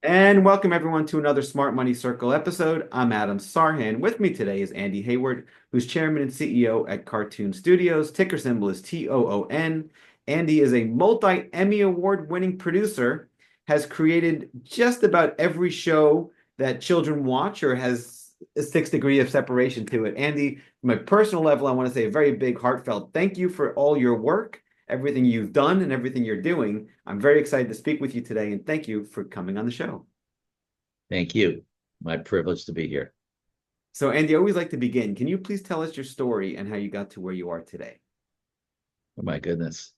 And welcome everyone to another Smart Money Circle episode. I'm Adam Sarhan. With me today is Andy Heyward, who's chairman and CEO at Kartoon Studios. Ticker symbol is TOON. Andy is a multi-Emmy award-winning producer, has created just about every show that children watch or has a 6 degree of separation to it. Andy, from a personal level, I want to say a very big heartfelt thank you for all your work, everything you've done and everything you're doing. I'm very excited to speak with you today, and thank you for coming on the show. Thank you. My privilege to be here. So, Andy, I always like to begin. Can you please tell us your story and how you got to where you are today? Oh, my goodness.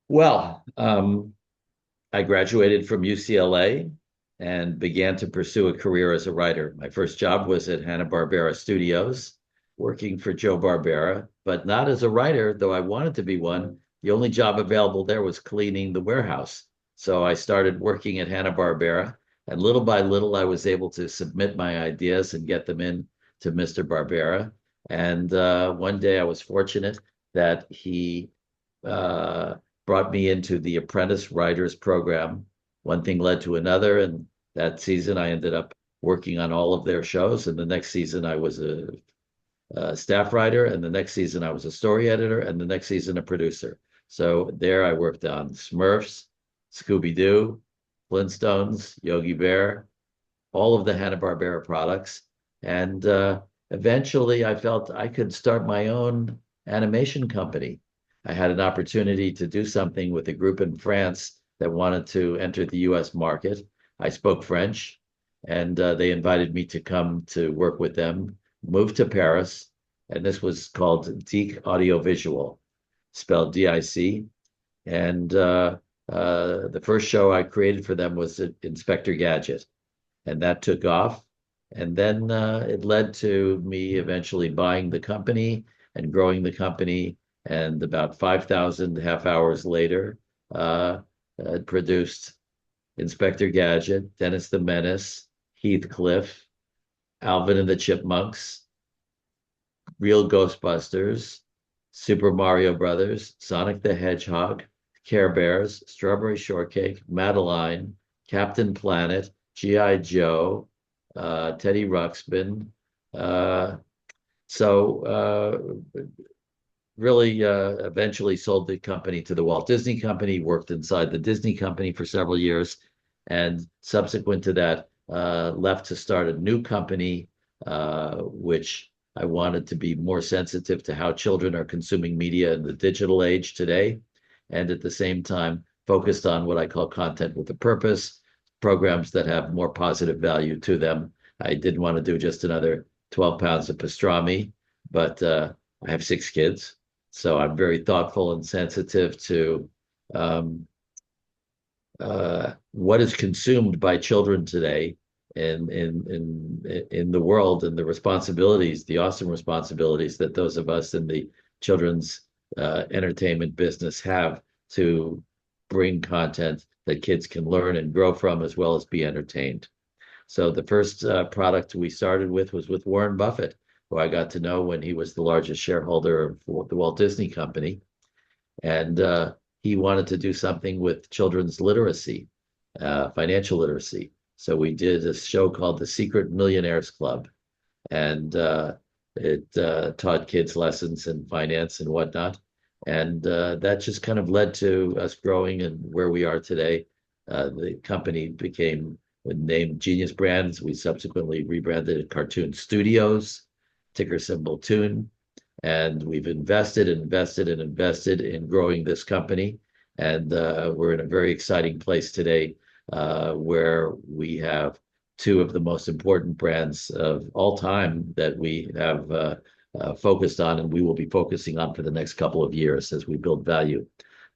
Well, I graduated from UCLA and began to pursue a career as a writer. My first job was at Hanna-Barbera Studios, working for Joe Barbera, but not as a writer, though I wanted to be one. The only job available there was cleaning the warehouse. So I started working at Hanna-Barbera, and little by little, I was able to submit my ideas and get them in to Mr. Barbera. And one day I was fortunate that he brought me into the apprentice writers program. One thing led to another, and that season I ended up working on all of their shows. And the next season I was a staff writer, and the next season I was a story editor, and the next season a producer. So there I worked on Smurfs, Scooby Doo, Flintstones, Yogi Bear, all of the Hanna-Barbera products. And eventually I felt I could start my own animation company. I had an opportunity to do something with a group in France that wanted to enter the US market. I spoke French, and they invited me to come to work with them, moved to Paris, and this was called DIC Audiovisual, spelled DIC. And the first show I created for them was Inspector Gadget, and that took off. And then it led to me eventually buying the company and growing the company. And about 5,000 half hours later, it produced Inspector Gadget, Dennis the Menace, Heathcliff, Alvin and the Chipmunks, Real Ghostbusters, Super Mario Brothers, Sonic the Hedgehog, Care Bears, Strawberry Shortcake, Madeline, Captain Planet, G.I. Joe, Teddy Ruxpin. So really eventually sold the company to the Walt Disney Company, worked inside the Disney Company for several years, and subsequent to that, left to start a new company, which I wanted to be more sensitive to how children are consuming media in the digital age today, and at the same time focused on what I call content with a purpose, programs that have more positive value to them. I didn't want to do just another 12 pounds of pastrami, but I have 6 kids, so I'm very thoughtful and sensitive to what is consumed by children today in the world, and the responsibilities, the awesome responsibilities that those of us in the children's entertainment business have to bring content that kids can learn and grow from, as well as be entertained. So the first product we started with was with Warren Buffett, who I got to know when he was the largest shareholder of the Walt Disney Company. And he wanted to do something with children's literacy, financial literacy. So we did a show called The Secret Millionaires Club. And it taught kids lessons in finance and whatnot. And that just kind of led to us growing and where we are today. The company became named Genius Brands. We subsequently rebranded it Kartoon Studios, ticker symbol TOON. And we've invested and invested and invested in growing this company. And we're in a very exciting place today where we have two of the most important brands of all time that we have focused on, and we will be focusing on for the next couple of years as we build value.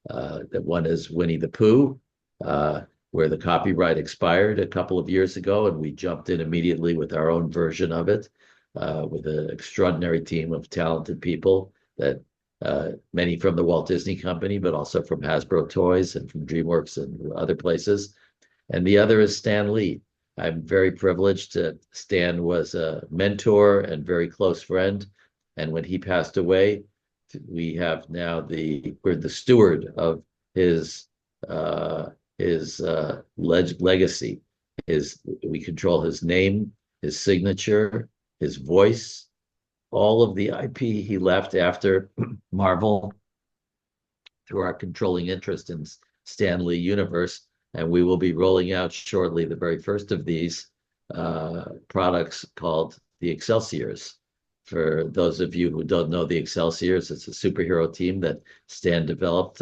That one is Winnie the Pooh, where the copyright expired a couple of years ago, and we jumped in immediately with our own version of it, with an extraordinary team of talented people that many from the Walt Disney Company, but also from Hasbro Toys and from DreamWorks and other places. And the other is Stan Lee. I'm very privileged to Stan was a mentor and very close friend. And when he passed away, we have now we're the steward of his his legacy. We control his name, his signature, his voice, all of the IP he left after Marvel through our controlling interest in Stan Lee Universe. And we will be rolling out shortly the very first of these products called the Excelsiors. For those of you who don't know the Excelsiors, it's a superhero team that Stan developed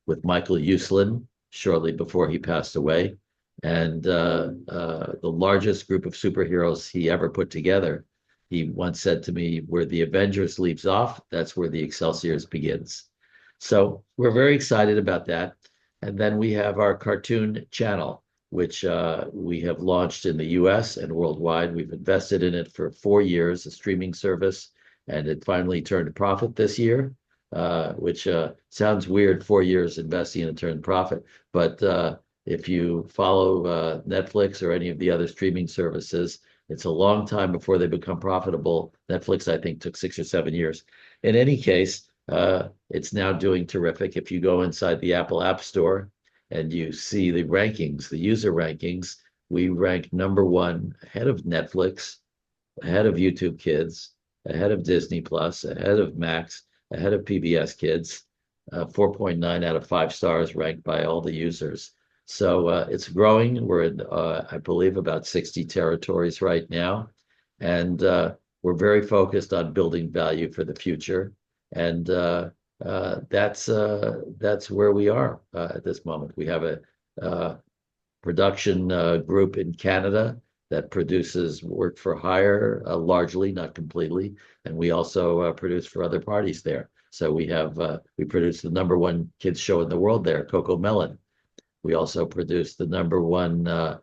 with Michael Uslan shortly before he passed away. And the largest group of superheroes he ever put together. He once said to me, where the Avengers leaves off, that's where the Excelsiors begins. So we're very excited about that. And then we have our cartoon channel, which we have launched in the US and worldwide. We've invested in it for 4 years, a streaming service, and it finally turned a profit this year, which sounds weird, 4 years investing in a turned profit. But if you follow Netflix or any of the other streaming services, it's a long time before they become profitable. Netflix, I think, took 6 or 7 years. In any case, it's now doing terrific. If you go inside the Apple App Store and you see the rankings, the user rankings, we rank #1 ahead of Netflix, ahead of YouTube Kids, ahead of Disney Plus, ahead of Max, ahead of PBS Kids, 4.9 out of 5 stars ranked by all the users. So it's growing. We're in, I believe, about 60 territories right now. And we're very focused on building value for the future. And that's where we are at this moment. We have a production group in Canada that produces work for hire, largely, not completely, and we also produce for other parties there. So we produce the #1 kids show in the world there, Coco Melon. We also produce the #1.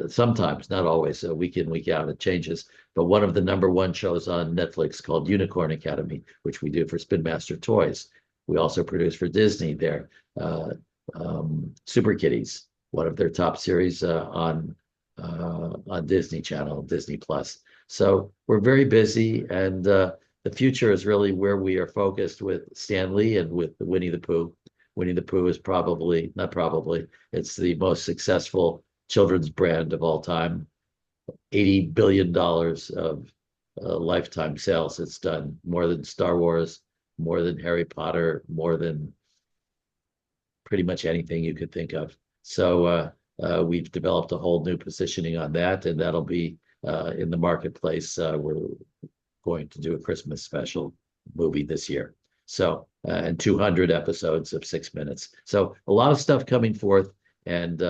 Sometimes, not always, week in, week out, it changes. But one of the #1 shows on Netflix called Unicorn Academy, which we do for Spin Master Toys. We also produce for Disney there, Super Kitties, one of their top series on Disney Channel, Disney Plus. So we're very busy, and the future is really where we are focused with Stan Lee and with Winnie the Pooh. Winnie the Pooh is it's the most successful children's brand of all time. $80 billion of lifetime sales it's done, more than Star Wars, more than Harry Potter, more than pretty much anything you could think of. So we've developed a whole new positioning on that, and that'll be in the marketplace. We're going to do a Christmas special movie this year. So, and 200 episodes of 6 minutes. So a lot of stuff coming forth and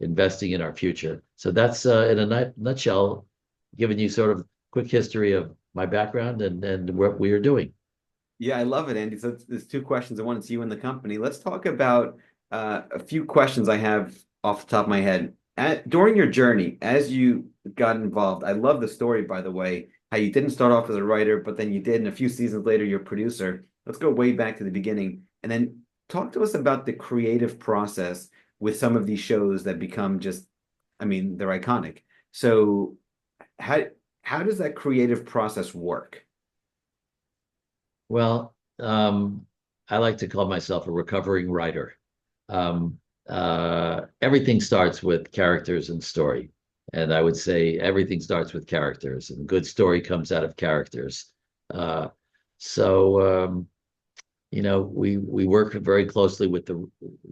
investing in our future. So that's in a nutshell, giving you sort of quick history of my background and what we are doing. Yeah, I love it, Andy. So there's 2 questions. I wanted to you in the company. Let's talk about a few questions I have off the top of my head. During your journey, as you got involved, I love the story, by the way, how you didn't start off as a writer, but then you did, and a few seasons later, you're a producer. Let's go way back to the beginning, and then talk to us about the creative process with some of these shows that become just, I mean, they're iconic. So how does that creative process work? Well, I like to call myself a recovering writer. Everything starts with characters and story. And I would say everything starts with characters, and good story comes out of characters. So we work very closely with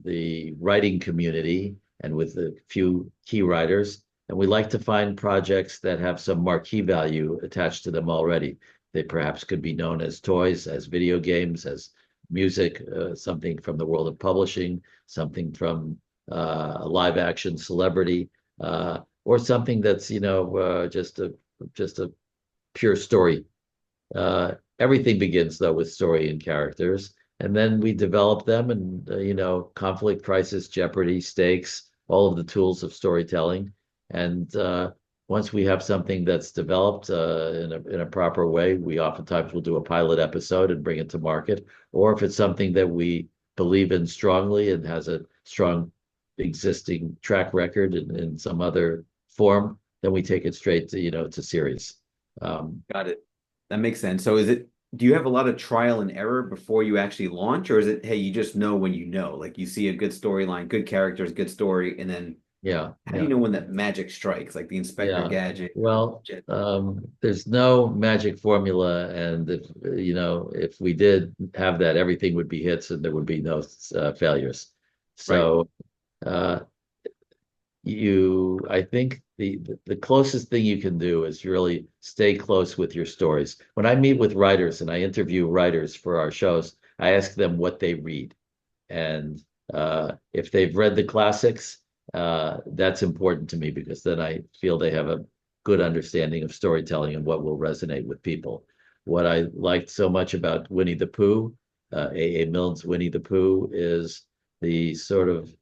the writing community and with a few key writers, and we like to find projects that have some marquee value attached to them already. They perhaps could be known as toys, as video games, as music, something from the world of publishing, something from a live action celebrity, or something that's just a pure story. Everything begins though with story and characters, and then we develop them, and conflict, crisis, jeopardy, stakes, all of the tools of storytelling. And once we have something that's developed in a proper way, we oftentimes will do a pilot episode and bring it to market. Or if it's something that we believe in strongly and has a strong existing track record in some other form, then we take it straight to series. Got it. That makes sense. So is it do you have a lot of trial and error before you actually launch, or is it, hey, you just know when you know, like you see a good storyline, good characters, good story, and then Yeah, how do you yeah. know when that magic strikes, like the Inspector Yeah. Gadget? Well, Jet? there's no magic formula, and if we did have that, everything would be hits and there would be no failures. Right. So, uh, I think the closest thing you can do is really stay close with your stories. When I meet with writers and I interview writers for our shows, I ask them what they read. And if they've read the classics, that's important to me because then I feel they have a good understanding of storytelling and what will resonate with people. What I liked so much about Winnie the Pooh, A. Milne's Winnie the Pooh, is the sort of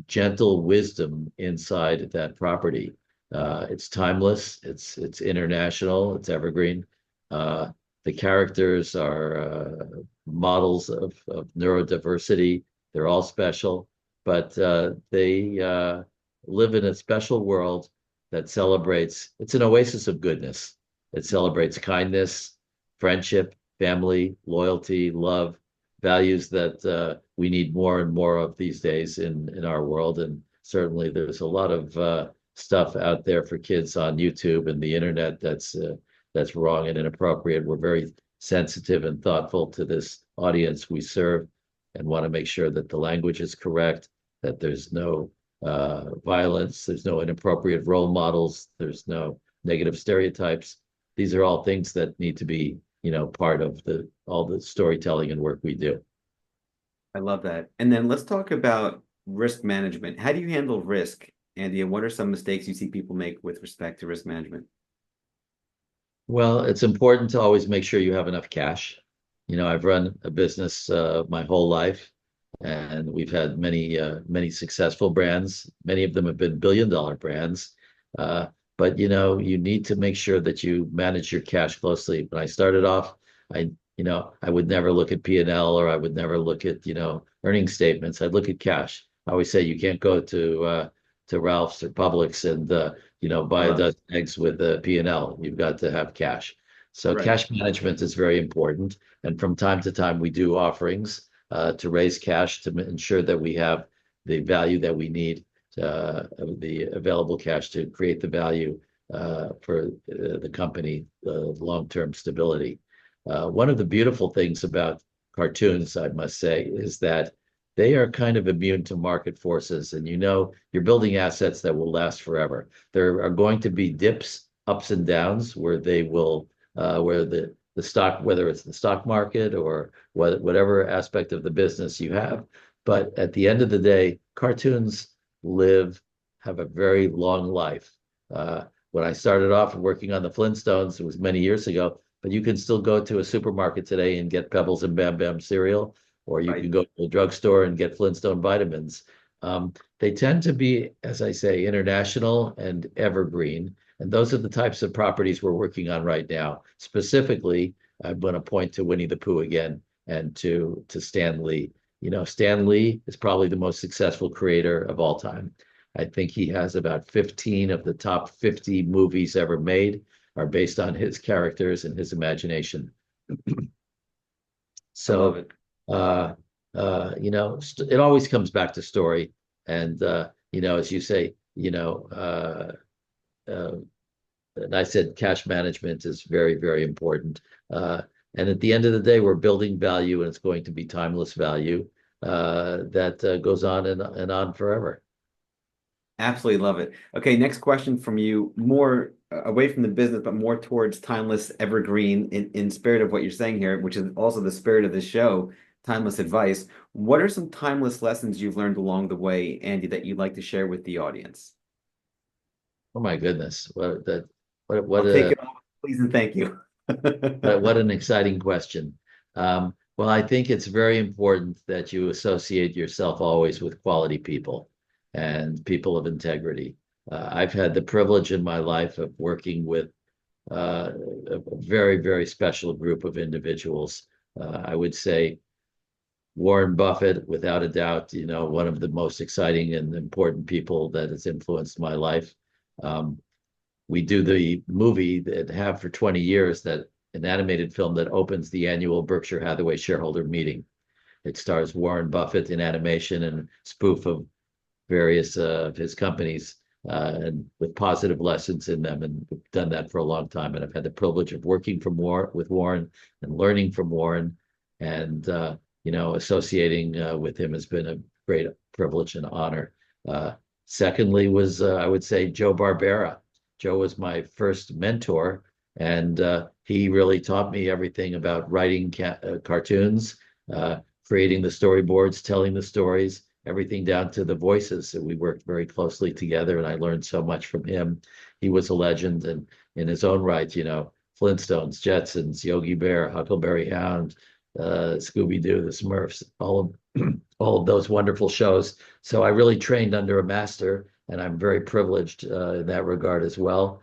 gentle wisdom inside that property. It's timeless, it's international, it's evergreen. The characters are models of neurodiversity. They're all special, but they live in a special world that celebrates, it's an oasis of goodness. It celebrates kindness, friendship, family, loyalty, love, values that we need more and more of these days in our world. And certainly there's a lot of stuff out there for kids on YouTube and the internet that's wrong and inappropriate. We're very sensitive and thoughtful to this audience we serve and want to make sure that the language is correct, that there's no violence, there's no inappropriate role models, there's no negative stereotypes. These are all things that need to be, part of all the storytelling and work we do. I love that. And then let's talk about risk management. How do you handle risk, Andy? And what are some mistakes you see people make with respect to risk management? Well, it's important to always make sure you have enough cash. I've run a business my whole life, and we've had many successful brands. Many of them have been billion-dollar brands. Uh, but you need to make sure that you manage your cash closely. When I started off, I would never look at P&L or I would never look at earning statements. I'd look at cash. I always say you can't go to Ralph's or Publix and I buy a love it. dozen eggs with a P&L. You've got to have cash. So Right. cash management is very important. And from time to time, we do offerings to raise cash to ensure that we have the value that we need, the available cash to create the value for the company, long-term stability. One of the beautiful things about cartoons, I must say, is that they are kind of immune to market forces. And you're building assets that will last forever. There are going to be dips, ups and downs, where where the stock, whether it's the stock market or whatever aspect of the business you have. But at the end of the day, cartoons have a very long life. When I started off working on the Flintstones, it was many years ago, but you can still go to a supermarket today and get Pebbles and Bam Bam cereal, or you Right. can go to a drugstore and get Flintstone vitamins. They tend to be, as I say, international and evergreen. And those are the types of properties we're working on right now. Specifically, I'm going to point to Winnie the Pooh again and to Stan Lee. Stan Lee is probably the most successful creator of all time. I think he has about 15 of the top 50 movies ever made are based on his characters and his imagination. I love So, it. uh, it always comes back to story. And, as you say, uh, and I said cash management is very, very important. And at the end of the day, we're building value and it's going to be timeless value that goes on and on forever. Absolutely love it. Okay, next question from you, more away from the business, but more towards timeless, evergreen, in spirit of what you're saying here, which is also the spirit of the show, timeless advice. What are some timeless lessons you've learned along the way, Andy, that you'd like to share with the audience? Oh my goodness. What I'll take a it all, please and thank you. what an exciting question. Well, I think it's very important that you associate yourself always with quality people and people of integrity. I've had the privilege in my life of working with a very, very special group of individuals. I would say Warren Buffett, without a doubt, one of the most exciting and important people that has influenced my life. We do the movie that have for 20 years that an animated film that opens the annual Berkshire Hathaway shareholder meeting. It stars Warren Buffett in animation and spoof of various of his companies and with positive lessons in them. And we've done that for a long time. And I've had the privilege of working with Warren and learning from Warren. And, associating with him has been a great privilege and honor. Secondly was, I would say, Joe Barbera. Joe was my first mentor, and he really taught me everything about writing cartoons, creating the storyboards, telling the stories, everything down to the voices. So we worked very closely together, and I learned so much from him. He was a legend, and in his own right, Flintstones, Jetsons, Yogi Bear, Huckleberry Hound, Scooby Doo, the Smurfs, all of those wonderful shows. So I really trained under a master, and I'm very privileged in that regard as well.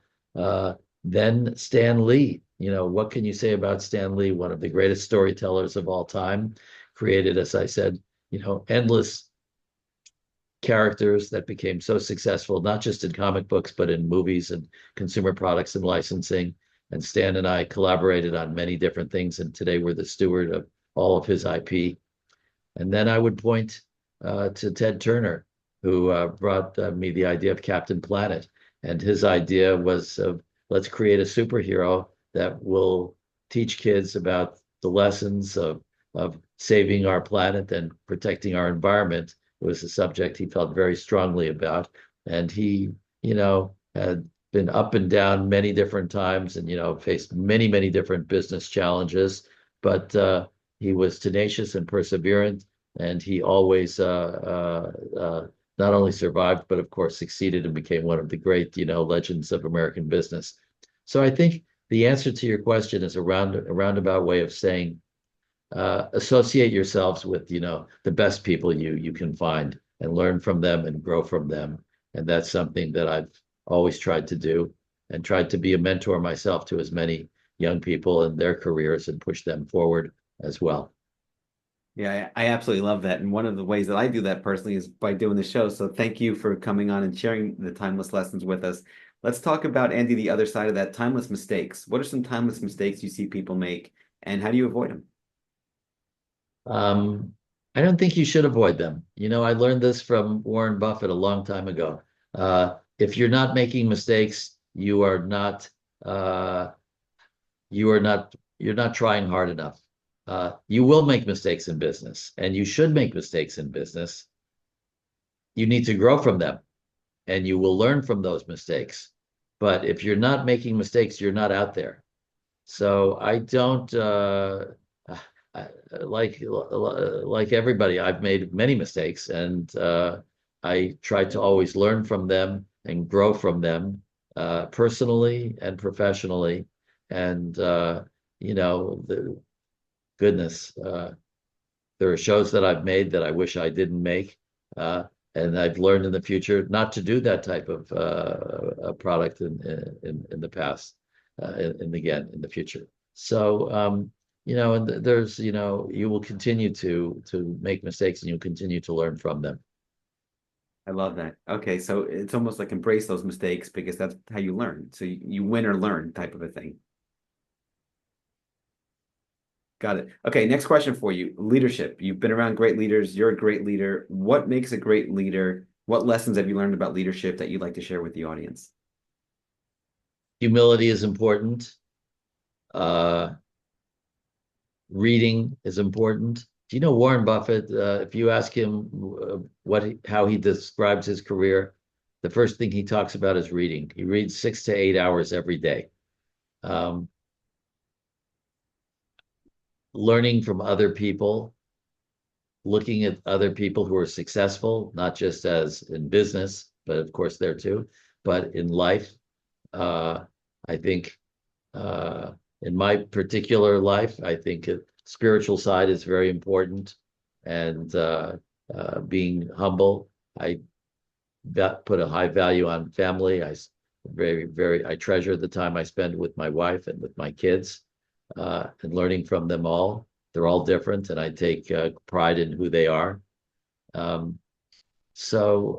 Then Stan Lee. What can you say about Stan Lee? One of the greatest storytellers of all time, created, as I said, endless characters that became so successful, not just in comic books, but in movies and consumer products and licensing. And Stan and I collaborated on many different things, and today we're the steward of all of his IP. And then I would point to Ted Turner, who brought me the idea of Captain Planet. And his idea was of, let's create a superhero that will teach kids about the lessons of saving our planet and protecting our environment. It was a subject he felt very strongly about. And he, had been up and down many different times and, faced many, many different business challenges. But he was tenacious and perseverant. And he always not only survived, but of course succeeded and became one of the great, legends of American business. So I think the answer to your question is a roundabout way of saying, associate yourselves with, the best people you can find and learn from them and grow from them. And that's something that I've always tried to do, and tried to be a mentor myself to as many young people in their careers and push them forward as well. Yeah, I absolutely love that. And one of the ways that I do that personally is by doing the show. So thank you for coming on and sharing the timeless lessons with us. Let's talk about, Andy, the other side of that, timeless mistakes. What are some timeless mistakes you see people make, and how do you avoid them? Um, I don't think you should avoid them. I learned this from Warren Buffett a long time ago. If you're not making mistakes, uh, you're not trying hard enough. You will make mistakes in business, and you should make mistakes in business. You need to grow from them, and you will learn from those mistakes. But if you're not making mistakes, you're not out there. So I don't like everybody. I've made many mistakes, and I try to always learn from them and grow from them, personally and professionally. And the goodness, there are shows that I've made that I wish I didn't make. And I've learned in the future not to do that type of a product in the past, and again in the future. So and there's you will continue to make mistakes, and you'll continue to learn from them. I love that. Okay, so it's almost like embrace those mistakes because that's how you learn. So you win or learn type of a thing. Got it. Okay, next question for you. Leadership. You've been around great leaders. You're a great leader. What makes a great leader? What lessons have you learned about leadership that you'd like to share with the audience? Humility is important. Uh, Reading is important. Do you know Warren Buffett? If you ask him how he describes his career, the first thing he talks about is reading. He reads 6 to 8 hours every day. Um, Learning from other people, looking at other people who are successful, not just as in business, but of course there too, but in life. Uh, I think in my particular life, I think spiritual side is very important, and being humble. I put a high value on family. I treasure the time I spend with my wife and with my kids, and learning from them all. They're all different, and I take pride in who they are. Um, so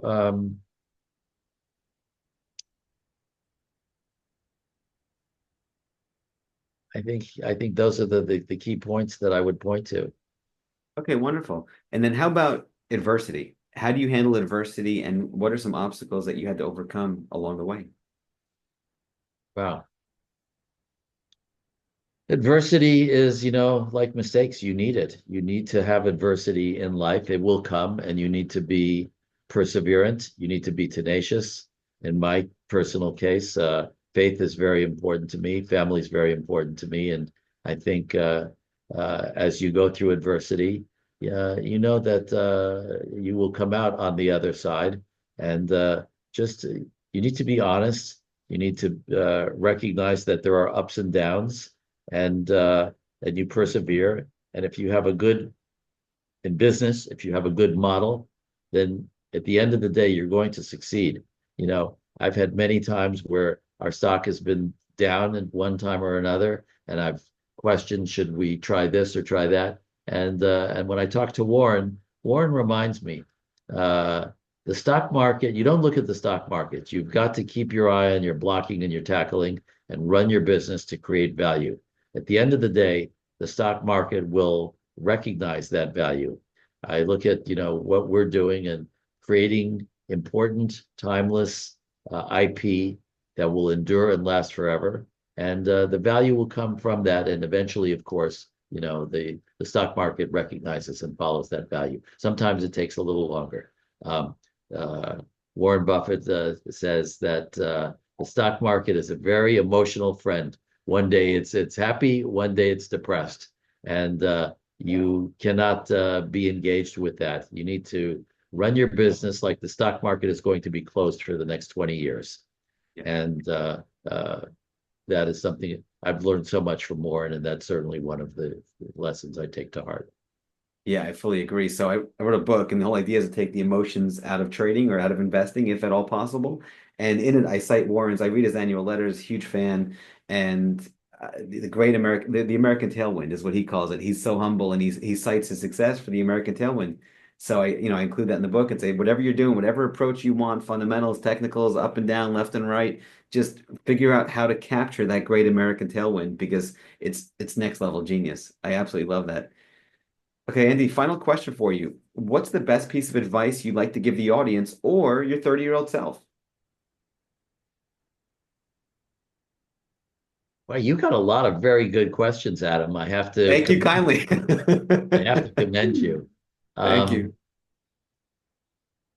I think those are the key points that I would point to. Okay, wonderful. And then how about adversity? How do you handle adversity, and what are some obstacles that you had to overcome along the way? Wow. Adversity is, like mistakes, you need it. You need to have adversity in life. It will come, and you need to be perseverant. You need to be tenacious. In my personal case, faith is very important to me. Family is very important to me. And I think as you go through adversity, you know that you will come out on the other side. And just you need to be honest. You need to recognize that there are ups and downs, and you persevere. And if you have a good in business, if you have a good model, then at the end of the day, you're going to succeed. I've had many times where our stock has been down at one time or another, and I've questioned, should we try this or try that? And when I talk to Warren, Warren reminds me, the stock market, you don't look at the stock market. You've got to keep your eye on your blocking and your tackling and run your business to create value. At the end of the day, the stock market will recognize that value. I look at, what we're doing and creating important, timeless IP that will endure and last forever. And the value will come from that. And eventually, of course, the stock market recognizes and follows that value. Sometimes it takes a little longer. Um, Warren Buffett says that the stock market is a very emotional friend. One day it's happy, one day it's depressed, and you cannot be engaged with that. You need to run your business like the stock market is going to be closed for the next 20 years. Yeah. And that is something I've learned so much from Warren, and that's certainly one of the lessons I take to heart. Yeah, I fully agree. So I wrote a book, and the whole idea is to take the emotions out of trading or out of investing, if at all possible. And in it, I cite Warren's. I read his annual letters. Huge fan. And the great American, the American tailwind is what he calls it. He's so humble, and he cites his success for the American tailwind. So I include that in the book and say, whatever you're doing, whatever approach you want, fundamentals, technicals, up and down, left and right, just figure out how to capture that great American tailwind, because it's next level genius. I absolutely love that. Okay, Andy, final question for you. What's the best piece of advice you'd like to give the audience or your 30-year-old self? Well, you got a lot of very good questions, Adam. I have to Thank you commend, kindly. I have to commend you. Thank Um, you.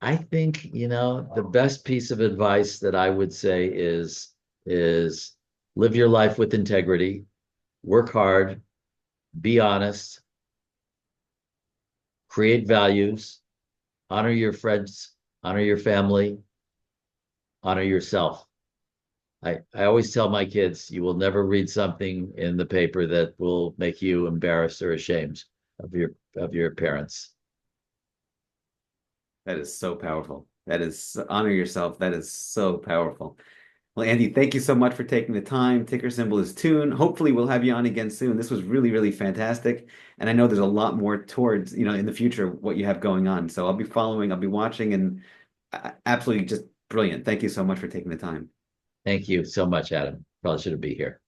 I think, the best piece of advice that I would say is live your life with integrity, work hard, be honest, create values, honor your friends, honor your family, honor yourself. I always tell my kids, you will never read something in the paper that will make you embarrassed or ashamed of your parents. That is so powerful. That is honor yourself. That is so powerful. Well, Andy, thank you so much for taking the time. Ticker symbol is TOON. Hopefully, we'll have you on again soon. This was really, really fantastic. And I know there's a lot more towards, in the future, what you have going on. So I'll be following, I'll be watching, and absolutely just brilliant. Thank you so much for taking the time. Thank you so much, Adam. Pleasure to be here.